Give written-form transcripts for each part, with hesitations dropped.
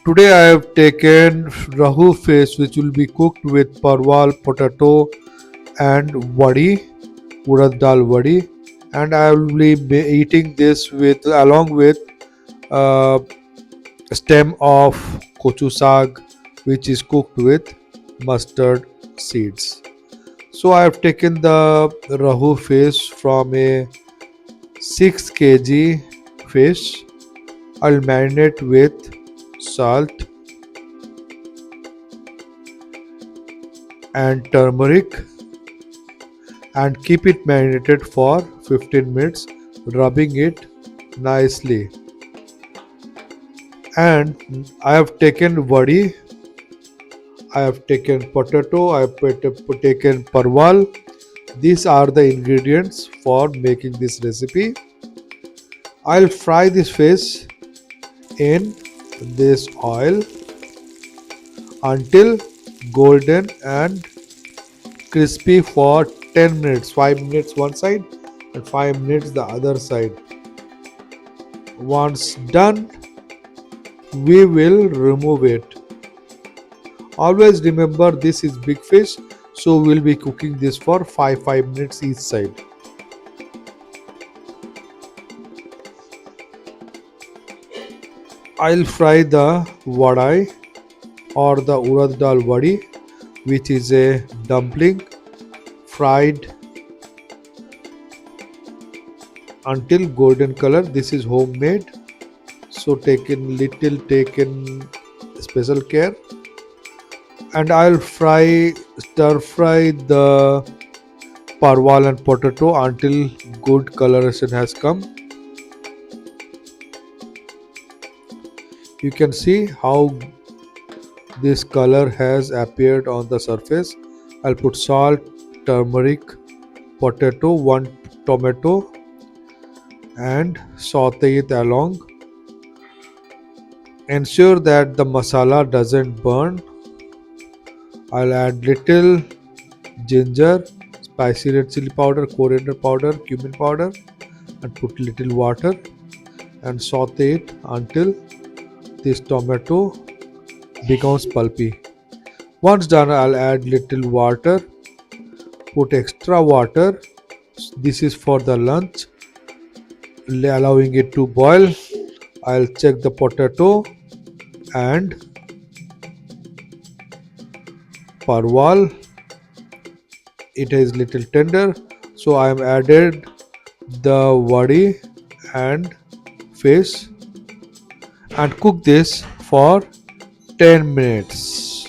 Today I have taken Rahu Fish, which will be cooked with Parval Potato and vadi, urad dal vadi, and I will be eating this with along with uh, stem of kochu sag, which is cooked with mustard seeds. So I have taken the Rahu fish from a 6 kg fish. I'll marinate with salt and turmeric and keep it marinated for 15 minutes, rubbing it nicely. And I have taken vadi, I have taken potato, I have taken parval. These are the ingredients for making this recipe. I'll fry this fish in this oil until golden and crispy for 10 minutes, 5 minutes one side and 5 minutes the other side. Once done, we will remove it. Always remember this is big fish, so we'll be cooking this for 5 minutes each side. I'll fry the vadi or the urad dal vadi, which is a dumpling, fried until golden color. This is homemade, so taken special care. And I'll stir fry the parval and potato until good coloration has come. You can see how this color has appeared on the surface. I'll put salt, turmeric, potato, one tomato and saute it along. Ensure that the masala doesn't burn. I'll add little ginger, spicy red chili powder, coriander powder, cumin powder and put little water and saute it until this tomato becomes pulpy. Once done, I'll add little water, put extra water. This is for the lunch, allowing it to boil. I'll check the potato and parval. It is little tender, so I am added the vadi and fish and cook this for 10 minutes.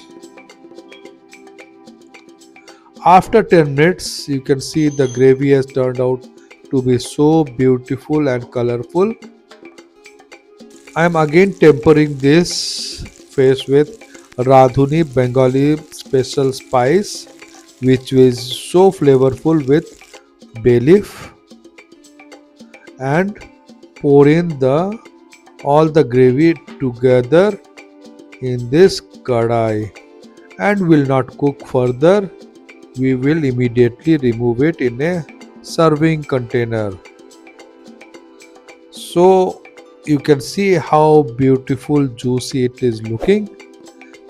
After 10 minutes, you can see the gravy has turned out to be so beautiful and colorful. I am again tempering this fish with Radhuni Bengali special spice, which is so flavorful with bay leaf, and pour in all the gravy together in this kadai and will not cook further. We will immediately remove it in a serving container. So you can see how beautiful juicy it is looking.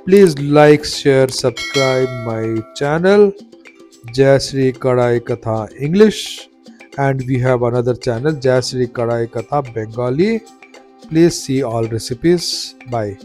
Please like, share, subscribe my channel Jai Shri Kadai Katha English, and we have another channel Jai Shri Kadai Katha Bengali. Please see all recipes. Bye.